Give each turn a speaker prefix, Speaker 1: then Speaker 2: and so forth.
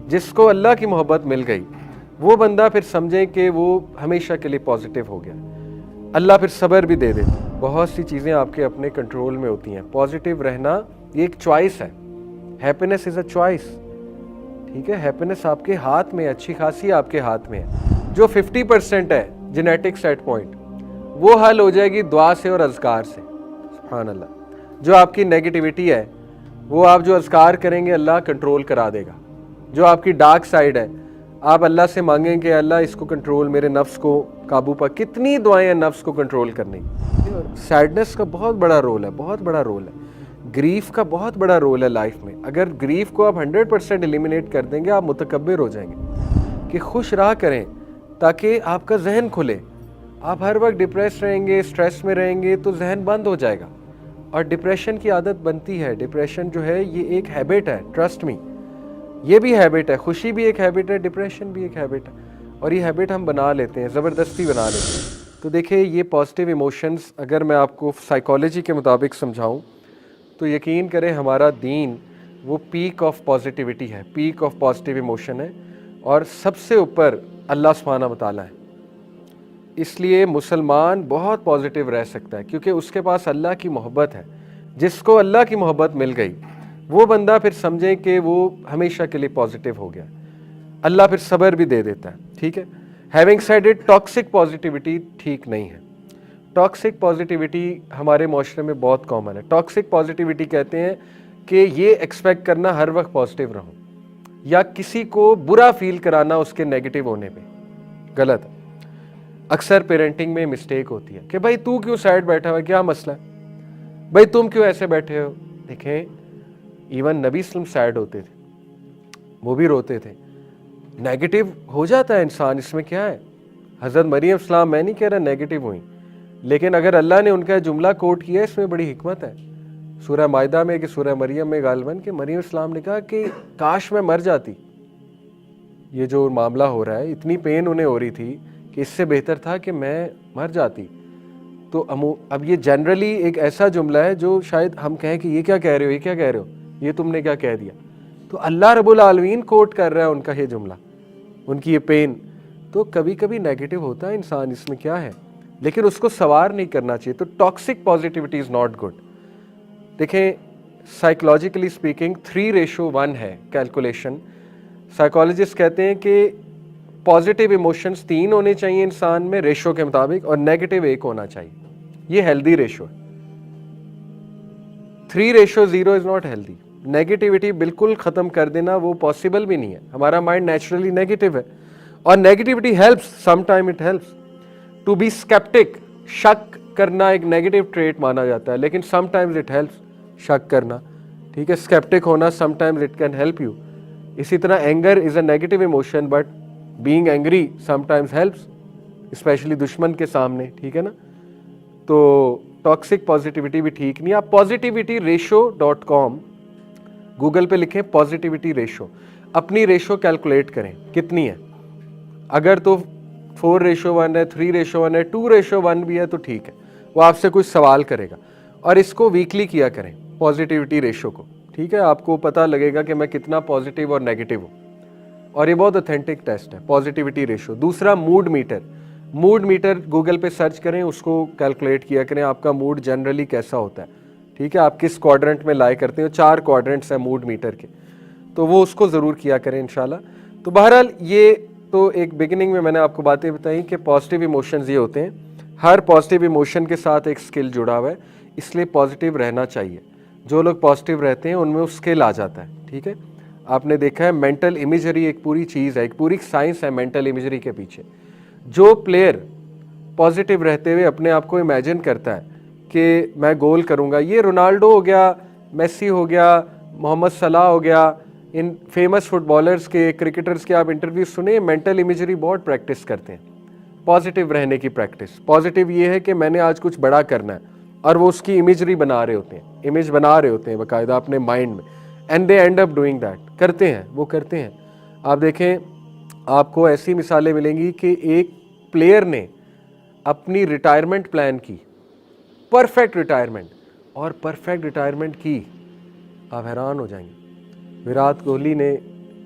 Speaker 1: جس کو اللہ کی محبت مل گئی وہ بندہ پھر سمجھیں کہ وہ ہمیشہ کے لیے پازیٹیو ہو گیا. اللہ پھر صبر بھی دے دیتا. بہت سی چیزیں آپ کے اپنے کنٹرول میں ہوتی ہیں. پازیٹیو رہنا یہ ایک چوائس ہے. Happiness is a choice. ٹھیک ہے, ہیپینس آپ کے ہاتھ میں, اچھی خاصی آپ کے ہاتھ میں ہے. جو 50% ہے جینیٹک سیٹ پوائنٹ, وہ حل ہو جائے گی دعا سے اور اذکار سے. سبحان اللہ. جو آپ کی نیگیٹیوٹی ہے وہ آپ جو اذکار کریں گے اللہ کنٹرول کرا دے گا. جو آپ کی ڈارک سائڈ ہے آپ اللہ سے مانگیں کہ اللہ اس کو کنٹرول, میرے نفس کو قابو پا. کتنی دعائیں ہیں نفس کو کنٹرول کرنے کی. سیڈنس کا بہت بڑا رول ہے, بہت بڑا رول ہے. گریف کا بہت بڑا رول ہے لائف میں. اگر گریف کو آپ 100% ایلیمینیٹ کر دیں گے آپ متکبر ہو جائیں گے. کہ خوش رہا کریں تاکہ آپ کا ذہن کھلے. آپ ہر وقت ڈپریس رہیں گے, اسٹریس میں رہیں گے تو ذہن بند ہو جائے گا اور ڈپریشن کی عادت بنتی ہے. ڈپریشن جو ہے یہ ایک ہیبٹ ہے, ٹرسٹ می. یہ بھی ہیبٹ ہے, خوشی بھی ایک ہیبٹ ہے, ڈپریشن بھی ایک ہیبٹ ہے. اور یہ ہیبٹ ہم بنا لیتے ہیں, زبردستی بنا لیتے ہیں. تو دیکھیں یہ پازیٹیو ایموشنز اگر میں آپ کو سائیکالوجی کے مطابق سمجھاؤں تو یقین کریں ہمارا دین وہ پیک آف پازیٹیوٹی ہے, پیک آف پازیٹیو ایموشن ہے. اور سب سے اوپر اللہ سبحانہ و تعالیٰ ہے. اس لیے مسلمان بہت پازیٹیو رہ سکتا ہے کیونکہ اس کے پاس اللہ کی محبت ہے. جس کو اللہ کی محبت مل گئی وہ بندہ پھر سمجھیں کہ وہ ہمیشہ کے لیے پازیٹیو ہو گیا. اللہ پھر صبر بھی دے دیتا ہے. ٹھیک ہے. Having said it, toxic positivity ٹھیک نہیں ہے. ٹاکسک پازیٹیوٹی ہمارے معاشرے میں بہت کامن ہے. ٹاکسک پازیٹیوٹی کہتے ہیں کہ یہ ایکسپیکٹ کرنا ہر وقت پازیٹیو رہوں یا کسی کو برا فیل کرانا اس کے نیگیٹو ہونے پہ. غلط ہے. اکثر پیرنٹنگ میں مسٹیک ہوتی ہے کہ بھائی تو کیوں سیڈ بیٹھا ہوا ہے, کیا مسئلہ ہے, بھائی تم کیوں ایسے بیٹھے ہو. دیکھیں ایون نبی اسلم سیڈ ہوتے تھے, وہ بھی روتے تھے. نیگیٹو ہو جاتا ہے انسان, اس میں کیا ہے. حضرت مریم السلام, میں نہیں کہہ رہا نیگیٹو ہوئیں, لیکن اگر اللہ نے ان کا جملہ کوٹ کیا اس میں بڑی حکمت ہے. سورہ مائدہ میں کہ سورہ مریم میں غالباً کہ مریم السلام نے کہا کہ کاش میں مر جاتی. یہ جو معاملہ ہو رہا ہے اتنی پین انہیں ہو رہی تھی کہ اس سے بہتر تھا کہ میں مر جاتی. تو اب یہ جنرلی ایک ایسا جملہ ہے جو شاید ہم کہیں کہ یہ کیا کہہ رہے ہو, یہ کیا کہہ رہے ہو, یہ تم نے کیا کہہ دیا. تو اللہ رب العالمین کوٹ کر رہا ہے ان کا یہ جملہ, ان کی یہ پین. تو کبھی کبھی نیگیٹو ہوتا ہے انسان, اس میں کیا ہے, لیکن اس کو سوار نہیں کرنا چاہیے. تو toxic positivity is not good. دیکھیں سائیکولوجیکلی اسپیکنگ 3:1 ہے کیلکولیشن. سائیکالوجسٹ کہتے ہیں کہ پازیٹیو ایموشنز 3 ہونے چاہیے انسان میں ریشو کے مطابق اور نیگیٹو 1 ہونا چاہیے. یہ ہیلدی ریشو ہے. 3:0 از ناٹ ہیلدی. نیگیٹیوٹی بالکل ختم کر دینا وہ پاسبل بھی نہیں ہے. ہمارا مائنڈ نیچرلی نیگیٹو ہے اور negativity helps, some time it helps to be sceptic. شک کرنا ایک نیگیٹو ٹریٹ مانا جاتا ہے لیکن سم ٹائمز اٹ ہیلپس شک کرنا. ٹھیک ہے, اسکیپٹک ہونا sometimes it can help you. اسی طرح anger is a negative emotion but being angry sometimes helps, especially دشمن کے سامنے. ٹھیک ہے نا. تو ٹاکسک پازیٹیوٹی بھی ٹھیک نہیں. آپ positivityratio.com گوگل پہ لکھیں پازیٹیوٹی ریشو, اپنی ریشو کیلکولیٹ کریں کتنی ہے. اگر تو 4:1 ہے, 3:1 ہے, 2:1 بھی ہے تو ٹھیک ہے. وہ آپ سے کچھ سوال کرے گا اور اس کو ویکلی کیا کریں پازیٹیوٹی ریشو کو. ٹھیک ہے, آپ کو پتہ لگے گا کہ میں کتنا پازیٹیو اور نیگیٹو ہوں. اور یہ بہت اوتھینٹک ٹیسٹ ہے پازیٹیوٹی ریشو. دوسرا mood meter. Mood meter Google پہ سرچ کریں, اس کو کیلکولیٹ کیا کریں آپ کا موڈ جنرلی کیسا ہوتا ہے. ٹھیک ہے, آپ کس کوادرنٹ میں لائے کرتے ہیں. 4 کوادرنٹس ہیں موڈ میٹر کے, تو وہ اس کو ضرور کیا کریں انشاءاللہ. تو بہرحال یہ تو ایک بگننگ میں نے آپ کو باتیں بتائیں کہ پازیٹیو ایموشنز یہ ہوتے ہیں. ہر پازیٹیو ایموشن کے ساتھ ایک سکل جڑا ہوا ہے, اس لیے پازیٹیو رہنا چاہیے. جو لوگ پازیٹیو رہتے ہیں ان میں وہ سکل آ جاتا ہے. ٹھیک ہے, آپ نے دیکھا ہے مینٹل امیجری ایک پوری چیز ہے, ایک پوری سائنس ہے مینٹل امیجری کے پیچھے. جو پلیئر پازیٹیو رہتے ہوئے اپنے آپ کو امیجن کرتا ہے کہ میں گول کروں گا, یہ رونالڈو ہو گیا, میسی ہو گیا, محمد صلاح ہو گیا, ان فیمس فٹ بالرز کے, کرکٹرز کے آپ انٹرویو سنیں, مینٹل امیجری بہت پریکٹس کرتے ہیں. پازیٹیو رہنے کی پریکٹس. پازیٹیو یہ ہے کہ میں نے آج کچھ بڑا کرنا ہے اور وہ اس کی امیجری بنا رہے ہوتے ہیں, امیج بنا رہے ہوتے ہیں باقاعدہ اپنے مائنڈ میں. And they and up doing that. کرتے ہیں, وہ کرتے ہیں. آپ دیکھیں آپ کو ایسی مثالیں ملیں گی کہ ایک پلیئر نے اپنی ریٹائرمنٹ پلان کی, پرفیکٹ ریٹائرمنٹ, اور پرفیکٹ ریٹائرمنٹ کی, آپ حیران ہو جائیں گے. وراٹ کوہلی نے